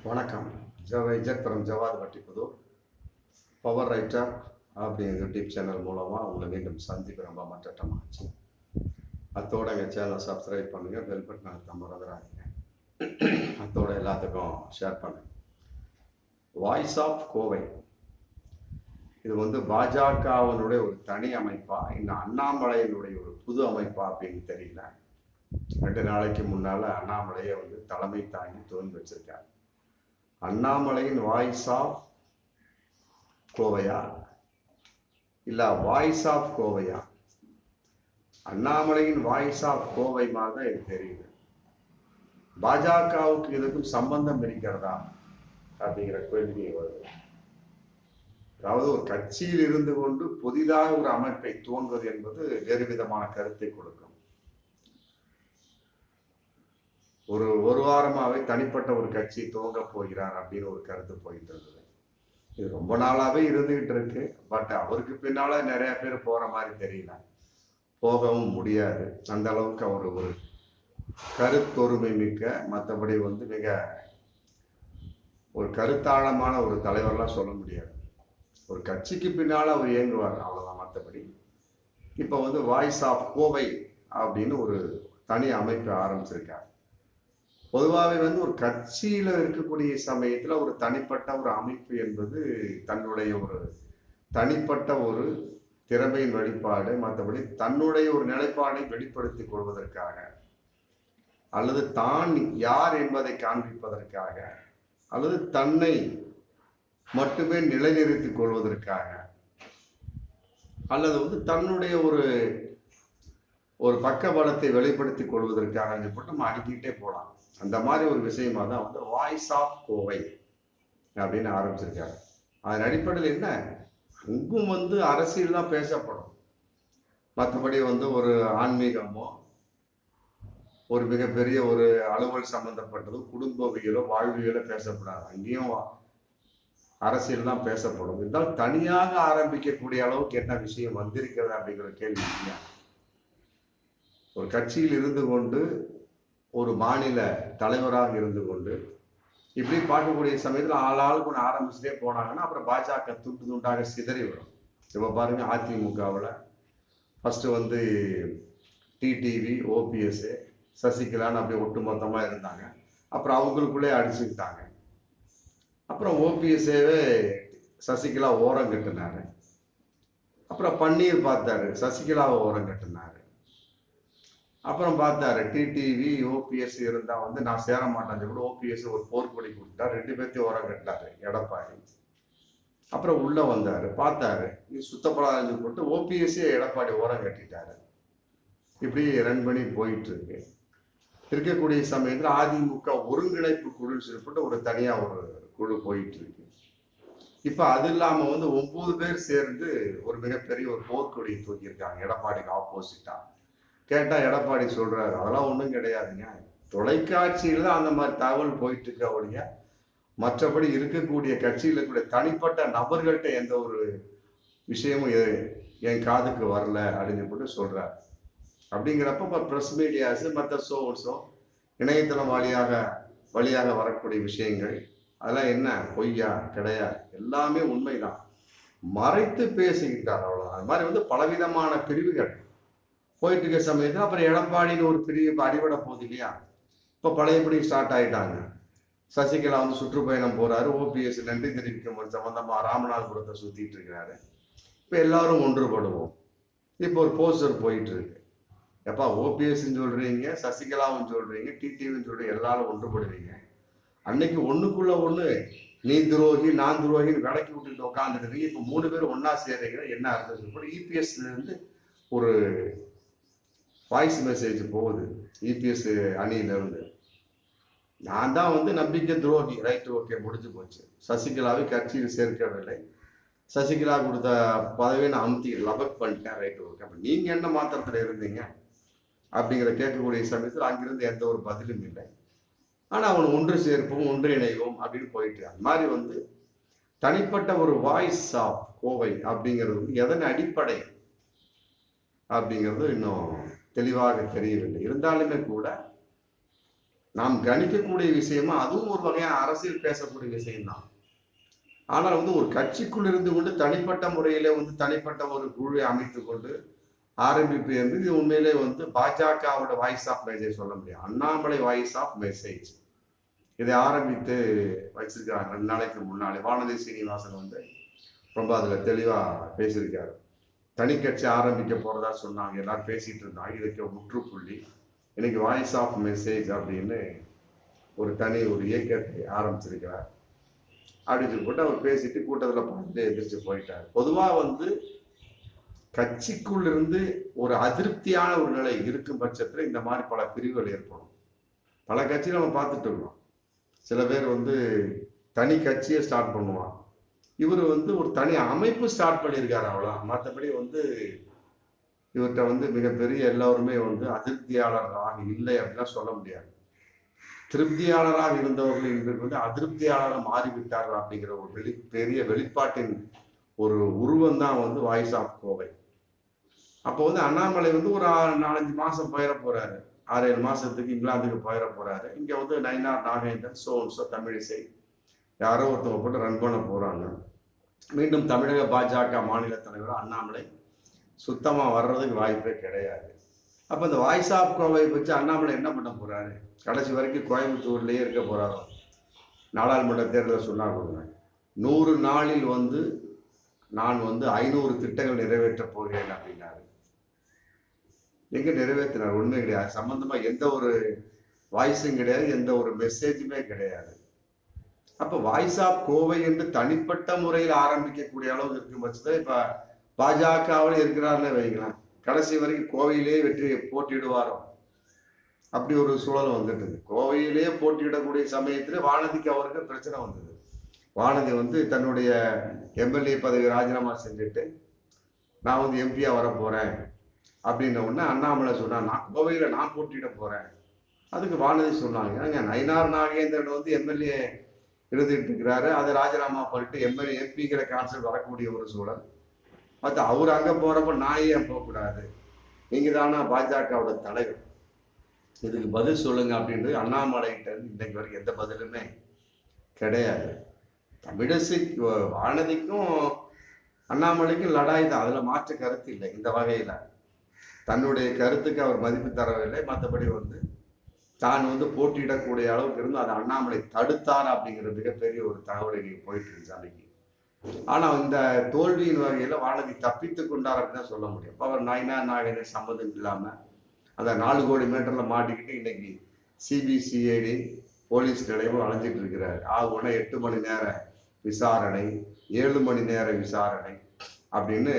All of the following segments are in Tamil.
வணக்கம். Ijath from Jawad Vattipudur. Power writer அப்படிங்கிற யூடியூப் சேனல் மூலமாக உங்களை மீண்டும் சந்திப்பு ரொம்ப மட்டமாச்சு. அத்தோட எங்கள் சேனலை சப்ஸ்கிரைப் பண்ணுங்கள், பெல் பட்டன் அழுத்த மறந்துடாதீங்க. அத்தோட எல்லாத்துக்கும் ஷேர் பண்ணுங்க. வாய்ஸ் ஆஃப் கோவை இது பாஜகவினுடைய ஒரு தனி அமைப்பா, இன்னும் அண்ணாமலையினுடைய ஒரு புது அமைப்பா அப்படின்னு தெரியல. 2 நாளைக்கு முன்னால் அண்ணாமலையை தலைமை தாங்கி துவங்கி வச்சிருக்காரு. அண்ணாமலையின் வாய்ஸ் ஆஃப் கோவையா இல்ல வாய்ஸ் ஆஃப் கோவையா? அண்ணாமலையின் வாய்ஸ் ஆஃப் கோவை மாதிரி தான் எனக்கு தெரியுது. பாஜகவுக்கு இதுக்கும் சம்பந்தம் இருக்கிறதா அப்படிங்கிற கேள்வி வருது. அதாவது ஒரு கட்சியில் இருந்து கொண்டு புதிதாக ஒரு அமைப்பை துவங்குவது என்பது வேறு விதமான கருத்தை கொடுக்கும். ஒரு வாரமாவே தனிப்பட்ட ஒரு கட்சி துவங்க போகிறார் அப்படின்னு ஒரு கருத்து போயிட்டு இருந்தது. இது ரொம்ப நாளாவே இருந்துகிட்டு இருக்கு. பட் அவருக்கு பின்னால நிறைய பேர் போற மாதிரி தெரியல, போகவும் முடியாது. அந்த அளவுக்கு அவர் ஒரு கருத்தொருமை மிக்க, மற்றபடி மிக ஒரு கருத்தாழமான ஒரு தலைவர்லாம் சொல்ல முடியாது. ஒரு கட்சிக்கு பின்னால அவர் இயங்குவார், அவ்வளவுதான். மற்றபடி இப்ப வாய்ஸ் ஆஃப் கோவை அப்படின்னு ஒரு தனி அமைப்பு ஆரம்பிச்சிருக்காரு. பொதுவாகவே ஒரு கட்சியில இருக்கக்கூடிய சமயத்துல ஒரு தனிப்பட்ட ஒரு அமைப்பு என்பது தன்னுடைய ஒரு தனிப்பட்ட ஒரு திறமையின் வெளிப்பாடு, மற்றபடி தன்னுடைய ஒரு நிலைப்பாடை வெளிப்படுத்திக் கொள்வதற்காக, அல்லது தான் யார் என்பதை காண்பிப்பதற்காக, அல்லது தன்னை மட்டுமே நிலைநிறுத்திக் கொள்வதற்காக, அல்லது தன்னுடைய ஒரு பக்க பலத்தை வெளிப்படுத்திக் கொள்வதற்காக நம்ம அடிக்கிட்டே போகலாம். அந்த மாதிரி ஒரு விஷயமா தான் வாய்ஸ் ஆஃப் கோவை அப்படின்னு ஆரம்பிச்சிருக்காரு. அதன் அடிப்படையில் என்ன, அங்கும் அரசியல் தான் பேசப்படும். மற்றபடி ஒரு ஆன்மீகமோ, ஒரு மிகப்பெரிய ஒரு அலுவல் சம்பந்தப்பட்டதோ, குடும்பவியலோ, வாழ்வியலோ பேசப்படாது. அங்கேயும் அரசியல் தான் பேசப்படும். இருந்தால் தனியாக ஆரம்பிக்கக்கூடிய அளவுக்கு என்ன விஷயம் வந்திருக்கிறது அப்படிங்கிற கேள்வி. ஒரு கட்சியில் இருந்து கொண்டு, ஒரு மாநில தலைவராக இருந்து கொண்டு, இப்படி பார்க்கக்கூடிய சமயத்தில் ஆளாளுக்கு ஒன்று ஆரம்பிச்சுட்டே போனாங்கன்னா அப்புறம் பாஜக துண்டு துண்டாக சிதறி வரும். இப்போ பாருங்க, அதிமுகவில் ஃபர்ஸ்ட் டிடிவி, ஓபிஎஸ், சசிகலான்னு அப்படியே ஒட்டு மொத்தமாக இருந்தாங்க. அப்புறம் அவங்களுக்குள்ளே அடிச்சுக்கிட்டாங்க. அப்புறம் ஓபிஎஸ்ஸேவே சசிகலா ஓரம் கட்டினாரு. அப்புறம் பன்னீர் பார்த்தாரு, சசிகலாவை ஓரம் கட்டினாரு. அப்புறம் பார்த்தாரு, டிடிவி, ஓபிஎஸ் இருந்தா நான் சேர மாட்டேன்னு கூட ஓபிஎஸ் ஒரு போர்க்கொடி கொடுத்தாரு. 2 பேர்த்தையும் ஓரம் கட்டினாரு எடப்பாடி. அப்புறம் உள்ள வந்தாரு, பார்த்தாரு இது சுத்தப்படாதுன்னு போட்டு ஓபிஎஸ்ஸே எடப்பாடி ஓரம் கட்டிட்டாரு. இப்படி ரன் பண்ணி போயிட்டு இருக்கு. இருக்கக்கூடிய சமயத்தில் அதிமுக ஒருங்கிணைப்பு குழுன்னு சொல்லப்பட்டு ஒரு தனியா ஒரு குழு போயிட்டு இருக்கு. இப்ப அது இல்லாம 9 பேர் சேர்ந்து ஒரு மிகப்பெரிய ஒரு போர்க்கொடியை தூக்கியிருக்காங்க எடப்பாடிக்கு ஆப்போசிட்டா. கேட்டா எடப்பாடி சொல்றாரு, அதெல்லாம் ஒன்றும் கிடையாதுங்க, தொலைக்காட்சியில தான் அந்த மாதிரி தகவல் போயிட்டு இருக்க ஒழிய மற்றபடி இருக்கக்கூடிய கட்சியில் இருக்கக்கூடிய தனிப்பட்ட நபர்கள்ட்ட எந்த ஒரு விஷயமும் என் காதுக்கு வரல அப்படின்னு போட்டு சொல்றாரு. அப்படிங்கிறப்ப ப்ரெஸ் மீடியாஸ், மற்ற சோர்ஸோ, இணையதளம் வழியாக வரக்கூடிய விஷயங்கள் அதெல்லாம் என்ன பொய்யா கிடையாது, எல்லாமே உண்மைதான். மறைத்து பேசுகின்றார், அவ்வளவுதான். அது மாதிரி பலவிதமான பிரிவுகள் போயிட்டு இருக்க சமயத்தில் அப்புறம் எடப்பாடின்னு ஒரு பிரிவு அடிபட போகுது இல்லையா. இப்போ பழையபடி ஸ்டார்ட் ஆயிட்டாங்க. சசிகலா சுற்றுப்பயணம் போறாரு, ஓபிஎஸ் நன்றி தெரிவிக்கும் சம்பந்தமா ராமநாதபுரத்தை சுத்திட்டு இருக்கிறாரு. இப்போ எல்லாரும் ஒன்றுபடுவோம். இப்போ ஒரு போஸ்டர் போயிட்டு இருக்கு. எப்பா ஓபிஎஸ் சொல்றீங்க, சசிகலாவும் சொல்றீங்க, டிடிவின்னு சொல்றீங்க, எல்லாரும் ஒன்றுபடுவீங்க. அன்னைக்கு ஒண்ணுக்குள்ள ஒண்ணு நீ துரோகி நான் துரோகின்னு விளக்கி விட்டுட்டு உட்காந்துருக்கீங்க. இப்போ 3 பேர் ஒன்னா சேர்றீங்க, என்ன அர்த்தம்? இபிஎஸ்ல இருந்து ஒரு வாய்ஸ் மெசேஜ் போகுது இபிஎஸ் அணியிலிருந்து, நான் தான் நம்பிக்கை துரோகி, ரைட், ஓகே, முடிஞ்சு போச்சு. சசிகலாவை கட்சியில் சேர்க்கவில்லை, சசிகலா கொடுத்த பதவியை நான் அமுத்தி லபக் பண்ணிட்டேன், ரைட், ஓகே. அப்ப நீங்க என்ன மாத்திரத்துல இருந்தீங்க அப்படிங்கிற கேட்கக்கூடிய சமயத்தில் அங்கிருந்து எந்த ஒரு பதிலும் இல்லை. ஆனா அவன் ஒன்று சேர்ப்போம், ஒன்று இணைவோம் அப்படின்னு போயிட்டு, அந்த மாதிரி தனிப்பட்ட ஒரு வாய்ஸ் ஆஃப் கோவை அப்படிங்கிறது எதன் அடிப்படை அப்படிங்கிறது இன்னும் தெளிவாக தெரியவில்லை. இருந்தாலுமே கூட நாம் கணிக்கக்கூடிய விஷயமா அதுவும் ஒரு வகையான அரசியல் பேசக்கூடிய விஷயம்தான். ஆனால் வந்து ஒரு கட்சிக்குள் இருந்து கொண்டு தனிப்பட்ட முறையில வந்து தனிப்பட்ட ஒரு குழுவை அமைத்துக் கொண்டு ஆரம்பிப்பு என்பது உண்மையிலே வந்து பாஜகவோட வாய்ஸ் ஆஃப் மெசேஜ் சொல்ல முடியும். அண்ணாமலை வாய்ஸ் ஆஃப் மெசேஜ் இதை ஆரம்பித்து வச்சிருக்காங்க. 2 நாளைக்கு முன்னாலே வானதி சீனிவாசன் வந்து ரொம்ப அதுல தெளிவா பேசியிருக்காரு. தனி கட்சி ஆரம்பிக்க போறதா சொன்னாங்க, எல்லாரும் பேசிட்டு இருந்தாங்க. இதுக்கு முற்றுப்புள்ளி இன்னைக்கு வாய்ஸ் ஆஃப் மெசேஜ் அப்படின்னு ஒரு இயக்கத்தை ஆரம்பிச்சிருக்கிறார் அப்படின்னு போட்டு அவர் பேசிட்டு கூட்டத்தில் பார்த்துட்டு எதிர்த்து போயிட்டார். பொதுவா வந்து கட்சிக்குள் இருந்து ஒரு அதிருப்தியான ஒரு நிலை இருக்கும் பட்சத்துல இந்த மாதிரி பல பிரிவுகள் ஏற்படும். பல கட்சியை நம்ம பார்த்துட்டு இருக்கோம். சில பேர் வந்து தனி கட்சியை ஸ்டார்ட் பண்ணுவான், இவர் வந்து ஒரு தனி அமைப்பு ஸ்டார்ட் பண்ணியிருக்காரு அவ்வளோ. மற்றபடி வந்து இவர்கிட்ட வந்து மிகப்பெரிய எல்லோருமே வந்து அதிருப்தியாளராக இல்லை அப்படிலாம் சொல்ல முடியாது. திருப்தியாளராக இருந்தவர்கள் இன்றைக்கு வந்து அதிருப்தியாளராக மாறிவிட்டார்கள் அப்படிங்கிற ஒரு பெரிய வெளிப்பாட்டின் ஒரு உருவம் தான் வந்து வாய்ஸ் ஆஃப் கோவை. அப்போ வந்து அண்ணாமலை வந்து ஒரு 4-5 மாசம் பயிர போறாரு, 6-7 மாசத்துக்கு இங்கிலாந்துக்கு பயிர போறாரு. இங்க வந்து நயினார் நாகேந்திரன் சோ தமிழிசை யாரோ ஒருத்தவங்க போட்டு ரன் பண்ண போறாங்க. மீண்டும் தமிழக பாஜக மாநில தலைவர் அண்ணாமலை சுத்தமா வர்றதுக்கு வாய்ப்பே கிடையாது. அப்ப இந்த வாய்ஸ் ஆஃப் கோவை வச்சு அண்ணாமலை என்ன பண்ண போறாரு? கடைசி வரைக்கும் கோயம்புத்தூர்லயே இருக்க போறாரோ? நாடாளுமன்ற தேர்தலில் சொன்னாங்க 100 நாளில் வந்து நான் வந்து 500 திட்டங்கள் நிறைவேற்ற போகிறேன் அப்படின்னாரு. எங்க நிறைவேற்றினார்? ஒண்ணுமே கிடையாது. சம்பந்தமா எந்த ஒரு வாய்ஸும் கிடையாது, எந்த ஒரு மெசேஜுமே கிடையாது. அப்ப வாய்ஸ் ஆஃப் கோவை என்று தனிப்பட்ட முறையில் ஆரம்பிக்கக்கூடிய அளவுக்கு இருக்கும் பட்சத்தில் இப்ப பாஜகவில் இருக்கிறாருன்னு வைக்கலாம், கடைசி வரைக்கும் கோவையிலே வெற்றியை போட்டியிடுவாரோ அப்படி ஒரு சூழல் வந்துட்டு. கோவையிலே போட்டியிடக்கூடிய சமயத்துல வானதிக்கு அவருக்கு பிரச்சனை வந்தது. வானதி வந்து தன்னுடைய எம்எல்ஏ பதவி ராஜினாமா செஞ்சுட்டு நான் வந்து எம்பியா வர போறேன் அப்படின்ன உடனே அண்ணாமலை சொன்னா நான் கோவையில நான் போட்டியிட போறேன். அதுக்கு வானதி சொன்னாங்க, ஏங்க நயினார் நாகேந்திரன் வந்து எம்எல்ஏ இருந்துட்டு இருக்கிறாரு, அதை ராஜினாமா பண்ணிட்டு எம்எல்ஏ எம்பிங்கிற கான்செப்ட் வரக்கூடிய ஒரு சூழல். மற்ற அவர் அங்க போறப்ப நான் ஏன் போகக்கூடாது? நீங்க தானா பாஜகவோட தலைவர், இதுக்கு பதில் சொல்லுங்க அப்படின்றது அண்ணாமலைகிட்ட இருந்து இன்னைக்கு வரைக்கும் எந்த பதிலுமே கிடையாது. தமிழிசை வானதிக்கும் அண்ணாமலைக்கும் லடாய் தான், அதுல மாற்று கருத்து இல்லை. இந்த வகையில தன்னுடைய கருத்துக்கு அவர் மதிப்பு தரவில்லை. மற்றபடி வந்து தான் வந்து போட்டியிடக்கூடிய அளவுக்கு இருந்து அதை அண்ணாமலை தடுத்தார் அப்படிங்கிற மிகப்பெரிய ஒரு தகவல் இன்னைக்கு போயிட்டு இருந்துச்சு அன்னைக்கு. ஆனா இந்த தோல்வியின் வகையில வானதி தப்பித்து கொண்டார் அப்படின்னு தான் சொல்ல முடியும். அப்ப அவர் நயினார் நாகேந்திரன் சம்மந்தம் இல்லாம அந்த 4 கோடி மீட்டர்ல மாட்டிக்கிட்டு இன்னைக்கு சிபிசிஐடி போலீஸ் நிலையமும் அலைஞ்சிட்டு இருக்கிறாரு. ஆகுனா 8 மணி நேர விசாரணை, 7 மணி நேர விசாரணை அப்படின்னு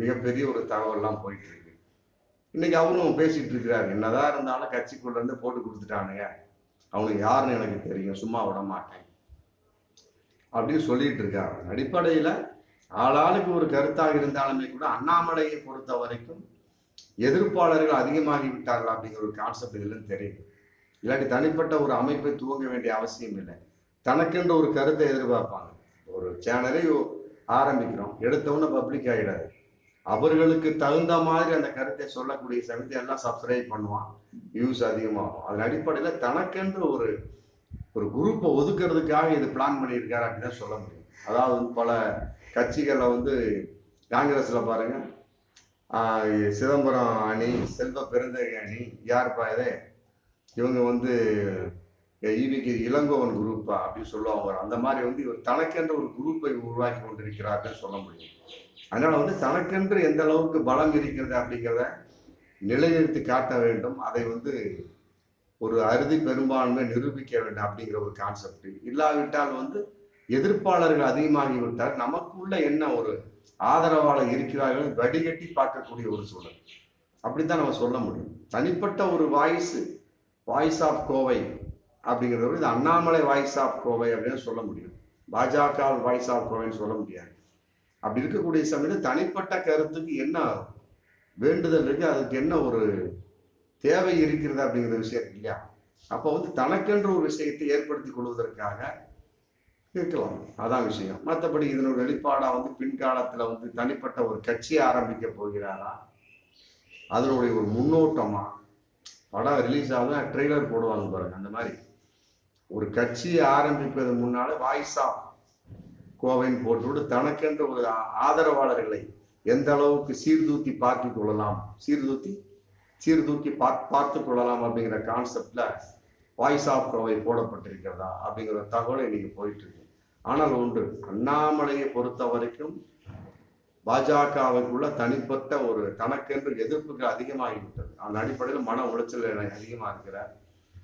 மிகப்பெரிய ஒரு தகவல்லாம் போயிட்டு இருக்கு. இன்னைக்கு அவரும் பேசிட்டு இருக்கிறாரு, என்னதான் இருந்தாலும் கட்சிக்குள்ள இருந்து போட்டு கொடுத்துட்டானுங்க, அவனுக்கு யாருன்னு எனக்கு தெரியும், சும்மா விட மாட்டேன் அப்படின்னு சொல்லிட்டு இருக்காங்க. அடிப்படையில ஆளாளுக்கு ஒரு கருத்தாக இருந்தாலுமே கூட அண்ணாமலையை பொறுத்த வரைக்கும் எதிர்ப்பாளர்கள் அதிகமாகி விட்டார்கள் அப்படிங்கிற ஒரு கான்செப்ட் இதுல தெரியுது. இல்லாட்டி தனிப்பட்ட ஒரு அமைப்பை துவங்க வேண்டிய அவசியம் இல்லை. தனக்கென்ற ஒரு கருத்தை எதிர்பார்ப்பாங்க. ஒரு சேனலை ஆரம்பிக்கிறோம், எடுத்தவொன்னு பப்ளிக் ஆகிடாது. அவர்களுக்கு தகுந்த மாதிரி அந்த கருத்தை சொல்லக்கூடிய சமயத்தை எல்லாம் சப்ஸ்கிரைப் பண்ணுவான், வியூஸ் அதிகமாகும். அதன் அடிப்படையில் தனக்கென்று ஒரு குரூப்பை ஒதுக்கிறதுக்காக இது பிளான் பண்ணியிருக்காரு அப்படின்னு சொல்ல முடியும். அதாவது பல கட்சிகளில் வந்து காங்கிரஸ்ல பாருங்க, சிதம்பரம் அணி, செல்வ பெருந்தகை அணி, யாருப்பா இதே இவங்க வந்து ஈவிக்கு இளங்கோவன் குரூப்பா அப்படின்னு சொல்லுவாங்க. அந்த மாதிரி வந்து இவர் தனக்கென்ற ஒரு குரூப்பை உருவாக்கி கொண்டிருக்கிறார்கள் சொல்ல முடியும். அதனால வந்து தனக்கென்று எந்த அளவுக்கு பலம் இருக்கிறது அப்படிங்கிறத நிலைநிறுத்தி காட்ட வேண்டும். அதை வந்து ஒரு அறுதி பெரும்பான்மை நிரூபிக்க வேண்டும் அப்படிங்கிற ஒரு கான்செப்ட். இல்லாவிட்டால் வந்து எதிர்ப்பாளர்கள் அதிகமாகிவிட்டால் நமக்குள்ள என்ன ஒரு ஆதரவாளர் இருக்கிறார்கள் வடிகட்டி பார்க்கக்கூடிய ஒரு சூழல். அப்படித்தான் நம்ம சொல்ல முடியும். தனிப்பட்ட ஒரு வாய்ஸ் ஆஃப் கோவை அப்படிங்கிறது இது அண்ணாமலை வாய்ஸ் ஆஃப் கோவை அப்படின்னு சொல்ல முடியும். பாஜக வாய்ஸ் ஆஃப் கோவைன்னு சொல்ல முடியாது. அப்படி இருக்கக்கூடிய சமயத்தில் தனிப்பட்ட கருத்துக்கு என்ன வேண்டுதல் இருக்கு, அதுக்கு என்ன ஒரு தேவை இருக்கிறது அப்படிங்கிற விஷயம் இருக்கு இல்லையா? அப்போ வந்து தனக்கென்ற ஒரு விஷயத்தை ஏற்படுத்தி கொள்வதற்காக இருக்கலாம், அதான் விஷயம். மற்றபடி இதனோட வெளிப்பாடா வந்து பின்காலத்துல வந்து தனிப்பட்ட ஒரு கட்சியை ஆரம்பிக்க போகிறாரா, அதனுடைய ஒரு முன்னோட்டமா படம் ரிலீஸ் ஆகுது ட்ரெய்லர் போடுவாங்க பாருங்க, அந்த மாதிரி ஒரு கட்சியை ஆரம்பிப்பது முன்னால வாய்ஸ் ஆஃப் கோவைன்னு போட்டுவிட்டு தனக்கென்று ஒரு ஆதரவாளர்களை எந்த அளவுக்கு சீர்தூக்கி பார்த்து கொள்ளலாம், சீர்தூக்கி பார்த்து கொள்ளலாம் அப்படிங்கிற கான்செப்ட்ல வாய்ஸ் ஆஃப் கோவை போடப்பட்டிருக்கிறதா அப்படிங்கிற தகவல் இன்னைக்கு போயிட்டு இருக்கு. ஆனால் ஒன்று, அண்ணாமலையை பொறுத்த வரைக்கும் பாஜகவுக்குள்ள தனிப்பட்ட ஒரு தனக்கென்று எதிர்ப்புகள் அதிகமாகிவிட்டது. அந்த அடிப்படையில் மன உளைச்சல் அதிகமாக இருக்கிறார்.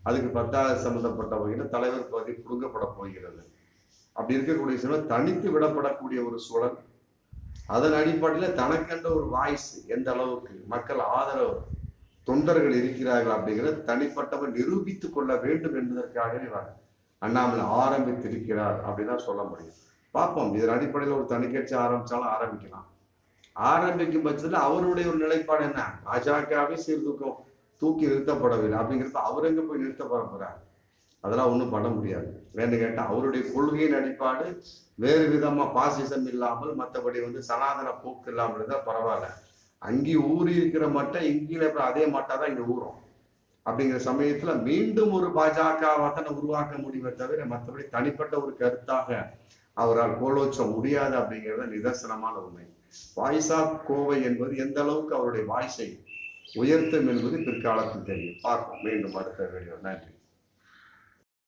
அதுக்கு 10வது சம்பந்தப்பட்ட வகையில் தலைவர் பதவி புடுங்கப்பட போகிறது. அப்படி இருக்கக்கூடிய சூழல் தனித்து விடப்படக்கூடிய ஒரு சூழல். அதன் அடிப்படையில் தனக்கென்ற ஒரு வாய்ஸ் எந்த அளவுக்கு மக்கள் ஆதரவு தொண்டர்கள் இருக்கிறார்கள் அப்படிங்கிறத தனிப்பட்டவர் நிரூபித்துக் கொள்ள வேண்டும் என்பதற்காகவே அண்ணாமலை ஆரம்பித்திருக்கிறார் அப்படின்னு தான் சொல்ல முடியும். பார்ப்போம், இதன் அடிப்படையில் ஒரு தனி கட்சி ஆரம்பிச்சாலும் ஆரம்பிக்கலாம். ஆரம்பிக்கும் பட்சத்தில் அவருடைய ஒரு நிலைப்பாடு என்ன, பாஜகவே தூக்கி நிறுத்தப்படவில்லை அப்படிங்கிறப்ப அவர் எங்க போய் நிறுத்தப்பட போறார்? அதெல்லாம் ஒன்றும் பண்ண முடியாது. வேண்டு கேட்டால் அவருடைய கொள்கையின் அடிப்பாடு வேறு விதமா பாசிசம் இல்லாமல் மற்றபடி சனாதன போக்கு இல்லாமல் இருந்தால் பரவாயில்ல. அங்கே ஊறி இருக்கிற மட்டை இங்கே அதே மட்டை தான் இங்கே ஊறும். அப்படிங்கிற சமயத்துல மீண்டும் ஒரு பாஜக வத்தனை உருவாக்க முடியுமே தவிர மற்றபடி தனிப்பட்ட ஒரு கருத்தாக அவரால் கோலோச்ச முடியாது அப்படிங்கிறத நிதர்சனமான உண்மை. வாய்ஸ் ஆஃப் கோவை என்பது எந்த அளவுக்கு அவருடைய வாய்ஸை உயர்த்தும் என்பது பிற்காலத்தில் தெரியும். பார்ப்போம் மீண்டும் அடுத்த வீடியோ. நன்றி.